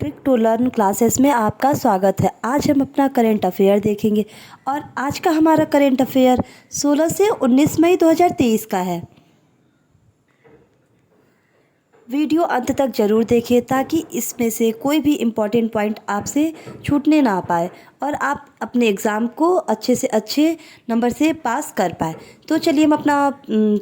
Trick to learn classes में आपका स्वागत है। आज हम अपना करेंट अफेयर देखेंगे और आज का हमारा करेंट अफेयर 16 से 19 मई 2023 का है। वीडियो अंत तक ज़रूर देखिए ताकि इसमें से कोई भी इम्पॉर्टेंट पॉइंट आपसे छूटने ना पाए और आप अपने एग्ज़ाम को अच्छे से अच्छे नंबर से पास कर पाए। तो चलिए हम अपना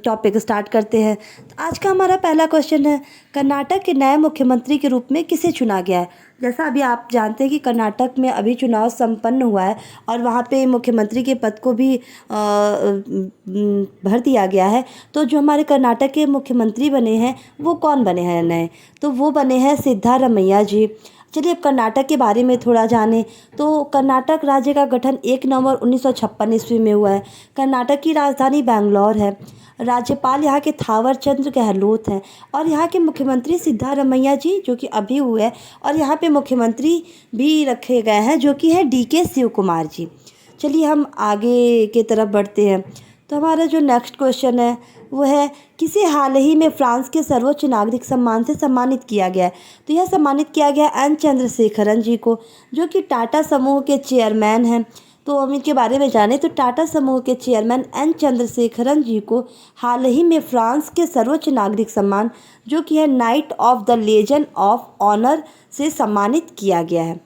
टॉपिक स्टार्ट करते हैं। तो आज का हमारा पहला क्वेश्चन है, कर्नाटक के नए मुख्यमंत्री के रूप में किसे चुना गया है। जैसा अभी आप जानते हैं कि कर्नाटक में अभी चुनाव संपन्न हुआ है और वहाँ पे मुख्यमंत्री के पद को भी भर दिया गया है। तो जो हमारे कर्नाटक के मुख्यमंत्री बने हैं वो कौन बने हैं नए, तो वो बने हैं सिद्धारमैया जी। चलिए अब कर्नाटक के बारे में थोड़ा जानें। तो कर्नाटक राज्य का गठन 1 नवंबर 1956 ईस्वी में हुआ है। कर्नाटक की राजधानी बैंगलोर है। राज्यपाल यहाँ के थावर चंद गहलोत हैं और यहाँ के मुख्यमंत्री सिद्धारमैया जी जो कि अभी हुए हैं, और यहाँ पे मुख्यमंत्री भी रखे गए हैं जो कि है DK शिव कुमार जी। चलिए हम आगे की तरफ बढ़ते हैं। तो हमारा जो नेक्स्ट क्वेश्चन है वो है, किसे हाल ही में फ्रांस के सर्वोच्च नागरिक सम्मान से सम्मानित किया गया है। तो यह सम्मानित किया गया N चंद्रशेखरन जी को जो कि टाटा समूह के चेयरमैन हैं। तो हम इनके बारे में जानें तो टाटा समूह के चेयरमैन N चंद्रशेखरन जी को हाल ही में फ्रांस के सर्वोच्च नागरिक सम्मान जो कि है Knight of the Legion of Honour से सम्मानित किया गया है।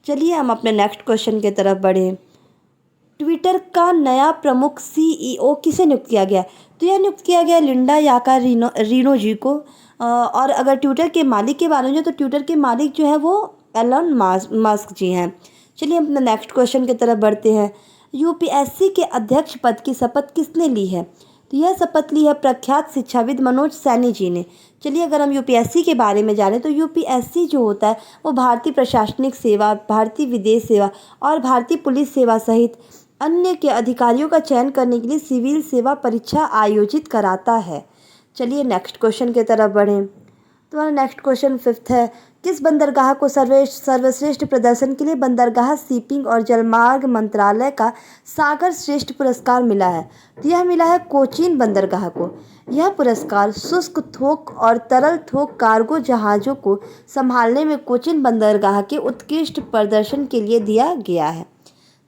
चलिए हम अपने नेक्स्ट क्वेश्चन की तरफ बढ़ें। ट्विटर का नया प्रमुख CEO किसे नियुक्त किया गया। तो यह नियुक्त किया गया लिंडा याकारिनो जी को। और अगर ट्विटर के मालिक के बारे में तो ट्विटर के मालिक जो है वो एलन मस्क जी हैं। चलिए हम अपने नेक्स्ट क्वेश्चन की तरफ बढ़ते हैं। UPSC के अध्यक्ष पद की शपथ किसने ली है। तो यह शपथ ली है प्रख्यात शिक्षाविद मनोज सैनी जी ने। चलिए अगर हम UPSC के बारे में जानें तो UPSC जो होता है वो भारतीय प्रशासनिक सेवा, भारतीय विदेश सेवा और भारतीय पुलिस सेवा सहित अन्य के अधिकारियों का चयन करने के लिए सिविल सेवा परीक्षा आयोजित कराता है। चलिए नेक्स्ट क्वेश्चन की तरफ बढ़ें। तो हमारा नेक्स्ट क्वेश्चन 5th है, किस बंदरगाह को सर्वश्रेष्ठ प्रदर्शन के लिए बंदरगाह शिपिंग और जलमार्ग मंत्रालय का सागर श्रेष्ठ पुरस्कार मिला है। तो यह मिला है कोचीन बंदरगाह को। यह पुरस्कार शुष्क थोक और तरल थोक कार्गो जहाज़ों को संभालने में कोचीन बंदरगाह के उत्कृष्ट प्रदर्शन के लिए दिया गया है।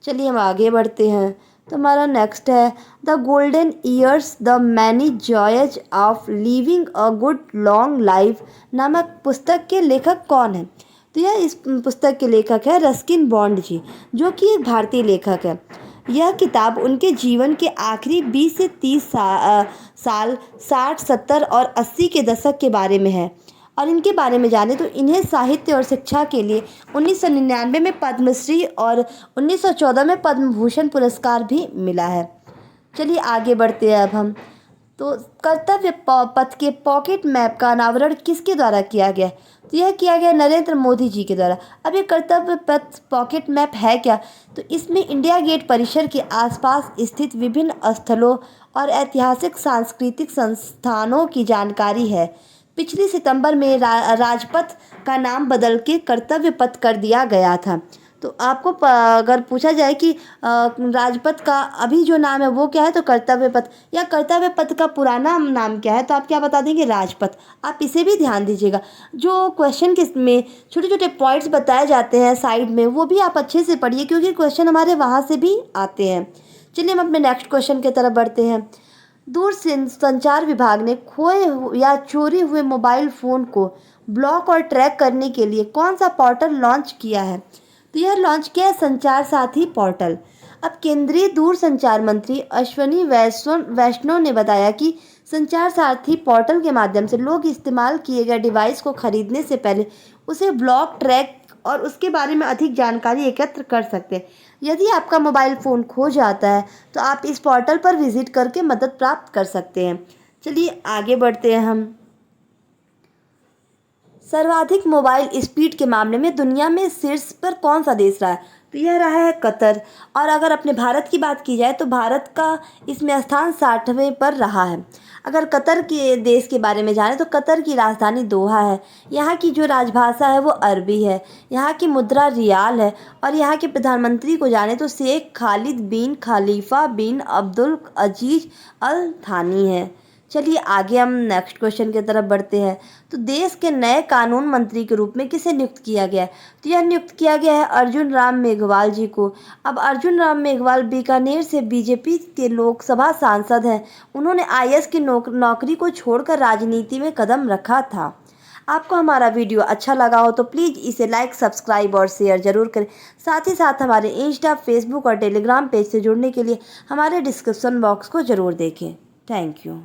चलिए हम आगे बढ़ते हैं। तो हमारा नेक्स्ट है, the golden years the many joys of living a good long life नामक पुस्तक के लेखक कौन है। तो यह इस पुस्तक के लेखक है रस्किन बॉन्ड जी जो कि एक भारतीय लेखक है। यह किताब उनके जीवन के आखिरी 20 से 30 साल 60, 70 और 80 के दशक के बारे में है। और इनके बारे में जाने तो इन्हें साहित्य और शिक्षा के लिए 1999 में पद्मश्री और 1914 में पद्म भूषण पुरस्कार भी मिला है। चलिए आगे बढ़ते हैं अब हम। तो कर्तव्य पथ के पॉकेट मैप का अनावरण किसके द्वारा किया गया। तो यह किया गया नरेंद्र मोदी जी के द्वारा। अब ये कर्तव्य पथ पॉकेट मैप है क्या, तो इसमें इंडिया गेट परिसर के आसपास स्थित विभिन्न स्थलों और ऐतिहासिक सांस्कृतिक संस्थानों की जानकारी है। पिछले सितंबर में राजपथ का नाम बदल के कर्तव्य पथ कर दिया गया था। तो आपको अगर पूछा जाए कि राजपथ का अभी जो नाम है वो क्या है तो कर्तव्य पथ, या कर्तव्य पथ का पुराना नाम क्या है तो आप क्या बता देंगे, राजपथ। आप इसे भी ध्यान दीजिएगा। जो क्वेश्चन में छोटे छोटे पॉइंट्स बताए जाते हैं साइड में वो भी आप अच्छे से पढ़िए क्योंकि क्वेश्चन हमारे वहाँ से भी आते हैं। चलिए हम अपने नेक्स्ट क्वेश्चन की तरफ बढ़ते हैं। दूरसंचार विभाग ने खोए या चोरी हुए मोबाइल फ़ोन को ब्लॉक और ट्रैक करने के लिए कौन सा पोर्टल लॉन्च किया है। तो यह लॉन्च किया है संचार साथी पोर्टल। अब केंद्रीय दूरसंचार मंत्री अश्विनी वैष्णव ने बताया कि संचार साथी पोर्टल के माध्यम से लोग इस्तेमाल किए गए डिवाइस को खरीदने से पहले उसे ब्लॉक, ट्रैक और उसके बारे में अधिक जानकारी एकत्र कर सकते हैं। यदि आपका मोबाइल फ़ोन खो जाता है तो आप इस पोर्टल पर विजिट करके मदद प्राप्त कर सकते हैं। चलिए आगे बढ़ते हैं हम। सर्वाधिक मोबाइल स्पीड के मामले में दुनिया में शीर्ष पर कौन सा देश रहा है। तो यह रहा है कतर। और अगर अपने भारत की बात की जाए तो भारत का इसमें स्थान 60वें पर रहा है। अगर कतर के देश के बारे में जाने तो कतर की राजधानी दोहा है। यहाँ की जो राजभाषा है वो अरबी है। यहाँ की मुद्रा रियाल है। और यहाँ के प्रधानमंत्री को जाने तो शेख खालिद बिन खलीफा बिन अब्दुल अजीज अल थानी है। चलिए आगे हम नेक्स्ट क्वेश्चन की तरफ बढ़ते हैं। तो देश के नए कानून मंत्री के रूप में किसे नियुक्त किया गया है? तो यह नियुक्त किया गया है अर्जुन राम मेघवाल जी को। अब अर्जुन राम मेघवाल बीकानेर से बीजेपी के लोकसभा सांसद हैं। उन्होंने आईएएस की नौकरी को छोड़कर राजनीति में कदम रखा था। आपको हमारा वीडियो अच्छा लगा हो तो प्लीज़ इसे लाइक, सब्सक्राइब और शेयर ज़रूर करें। साथ ही साथ हमारे इंस्टा, फेसबुक और टेलीग्राम पेज से जुड़ने के लिए हमारे डिस्क्रिप्शन बॉक्स को ज़रूर देखें। Thank you.